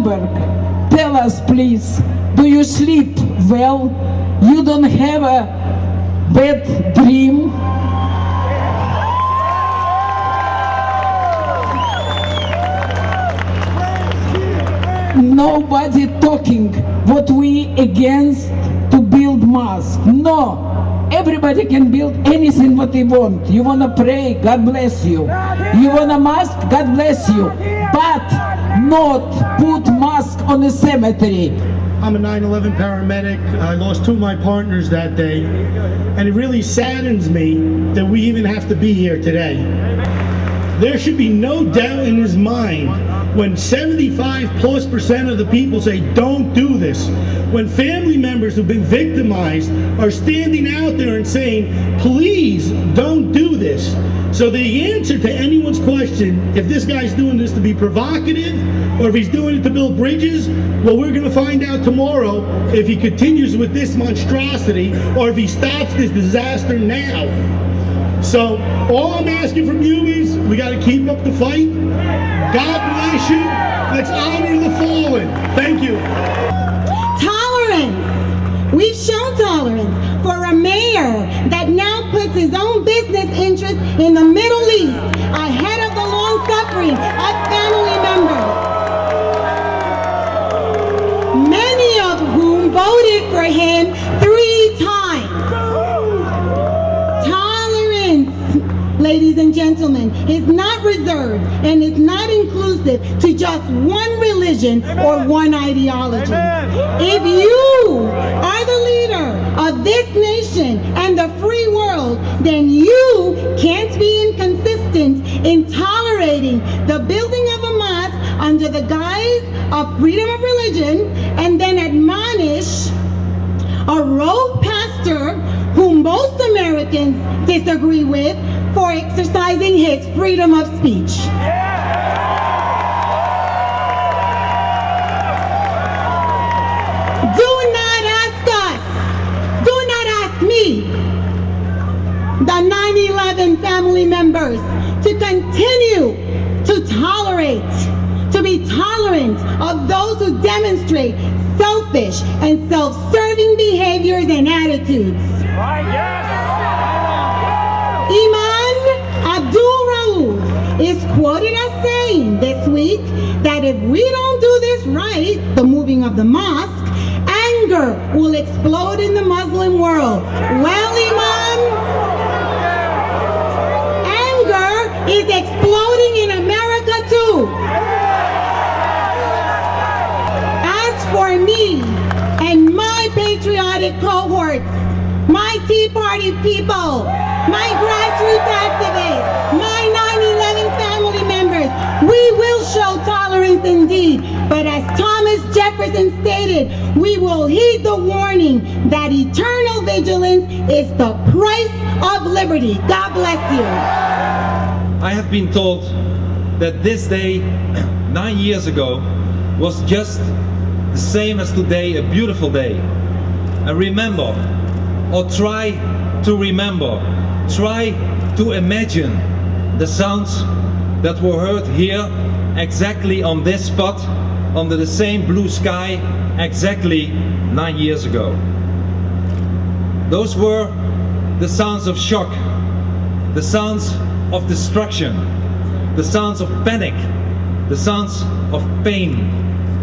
Hamburg. Tell us, please, do you sleep well? You don't have a bad dream? Nobody talking what we against to build mosque. No. Everybody can build anything what they want. You want to pray, God bless you. You want a mosque, God bless you. But not put mosque on a cemetery. I'm a 9/11 paramedic. I lost two of my partners that day. And it really saddens me that we even have to be here today. There should be no doubt in his mind when 75+% of the people say don't do this, when family members who've been victimized are standing out there and saying, please don't do this. So the answer to anyone's question, if this guy's doing this to be provocative or if he's doing it to build bridges, well, we're going to find out tomorrow if he continues with this monstrosity or if he stops this disaster now. So all I'm asking from you is we got to keep up the fight. God bless you. Let's honor the fallen. Thank you. Tolerance. We've shown tolerance for a mayor that now puts his own business interest in the Middle East ahead of the long suffering of family members, many of whom voted for him 3 times. Ladies and gentlemen, is not reserved and is not inclusive to just one religion or one ideology. If you are the leader of this nation and the free world, then you can't be inconsistent in tolerating the building of a mosque under the guise of freedom of religion and then admonish a rogue pastor whom most Americans disagree with for exercising his freedom of speech. Do not ask us, do not ask me, the 9/11 family members, to continue to be tolerant of those who demonstrate selfish and self-serving behaviors and attitudes. Imam Abdul Rauf is quoted as saying this week that if we don't do this right, the moving of the mosque, anger will explode in the Muslim world. Well, Imam, anger is exploding in America too. As for me and my patriotic cohorts, my Tea Party people, my grassroots activists, my 9/11 family members, we will show tolerance indeed. But as Thomas Jefferson stated, we will heed the warning that eternal vigilance is the price of liberty. God bless you. I have been told that this day, 9 years ago, was just the same as today, a beautiful day. And remember, or try to remember, try to imagine the sounds that were heard here exactly on this spot, under the same blue sky, exactly 9 years ago. Those were the sounds of shock, the sounds of destruction, the sounds of panic, the sounds of pain,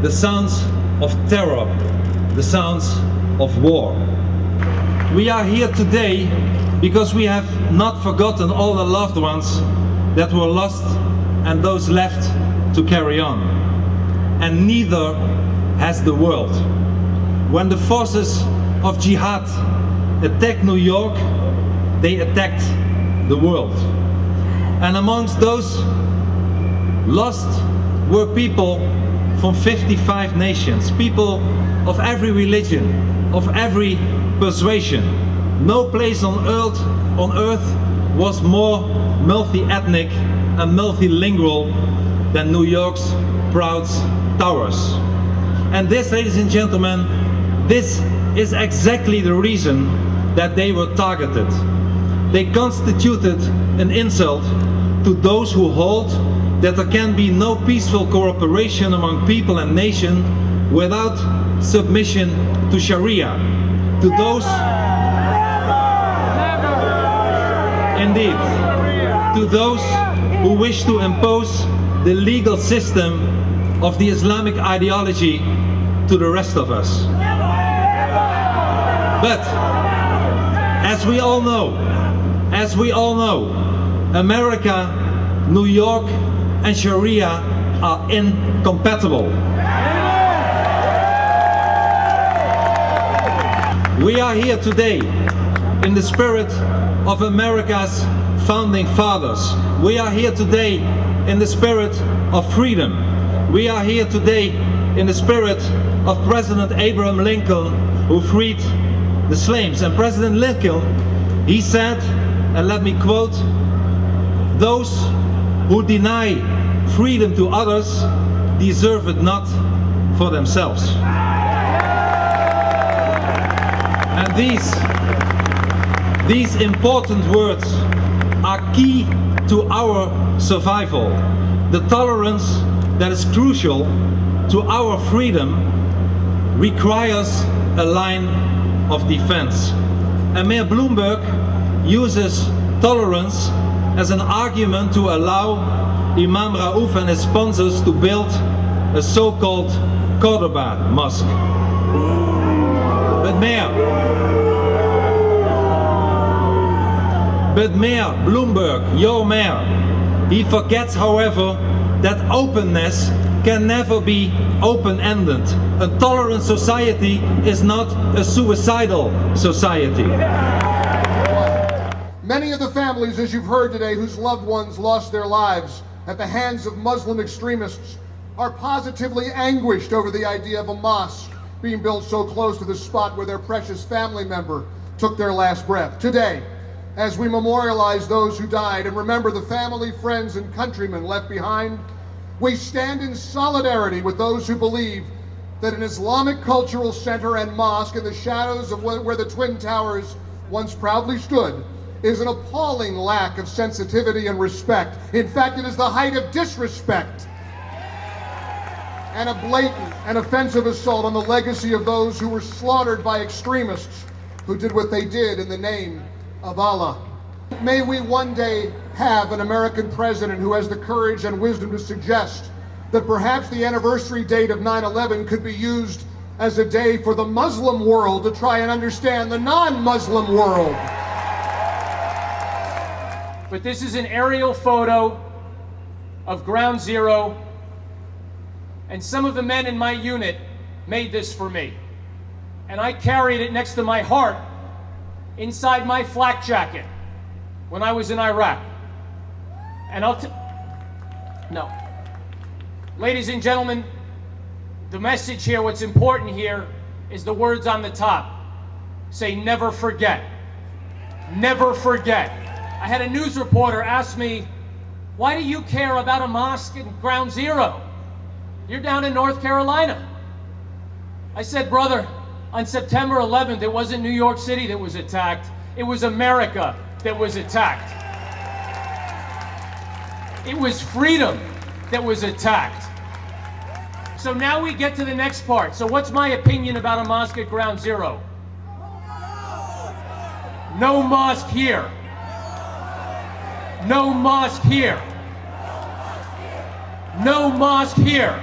the sounds of terror, the sounds of war. We are here today because we have not forgotten all the loved ones that were lost and those left to carry on. And neither has the world. When the forces of jihad attacked New York, they attacked the world. And amongst those lost were people from 55 nations, people of every religion, of every persuasion. No place on earth was more multi-ethnic and multilingual than New York's proud towers. And this, ladies and gentlemen, this is exactly the reason that they were targeted. They constituted an insult to those who hold that there can be no peaceful cooperation among people and nations without submission to Sharia, to those, indeed, to those who wish to impose the legal system of the Islamic ideology to the rest of us. But as we all know, America, New York and Sharia are incompatible. We are here today in the spirit of America's founding fathers. We are here today in the spirit of freedom. We are here today in the spirit of President Abraham Lincoln, who freed the slaves. And President Lincoln, he said, and let me quote, "Those who deny freedom to others deserve it not for themselves." And these important words are key to our survival. The tolerance that is crucial to our freedom requires a line of defense. And Mayor Bloomberg uses tolerance as an argument to allow Imam Raouf and his sponsors to build a so-called Cordoba mosque. But Mayor Bloomberg, your mayor, he forgets, however, that openness can never be open-ended. A tolerant society is not a suicidal society. Many of the families, as you've heard today, whose loved ones lost their lives at the hands of Muslim extremists are positively anguished over the idea of a mosque being built so close to the spot where their precious family member took their last breath. Today, as we memorialize those who died and remember the family, friends, and countrymen left behind, we stand in solidarity with those who believe that an Islamic cultural center and mosque in the shadows of where the Twin Towers once proudly stood is an appalling lack of sensitivity and respect. In fact, it is the height of disrespect and a blatant and offensive assault on the legacy of those who were slaughtered by extremists who did what they did in the name of Allah. May we one day have an American president who has the courage and wisdom to suggest that perhaps the anniversary date of 9/11 could be used as a day for the Muslim world to try and understand the non-Muslim world. But this is an aerial photo of Ground Zero, and some of the men in my unit made this for me. And I carried it next to my heart inside my flak jacket when I was in Iraq. And no. Ladies and gentlemen, the message here, what's important here, is the words on the top. Say, never forget. Never forget. I had a news reporter ask me, why do you care about a mosque in Ground Zero? You're down in North Carolina. I said, brother, on September 11th, it wasn't New York City that was attacked. It was America that was attacked. It was freedom that was attacked. So now we get to the next part. So what's my opinion about a mosque at Ground Zero? No mosque here. No mosque here. No mosque here.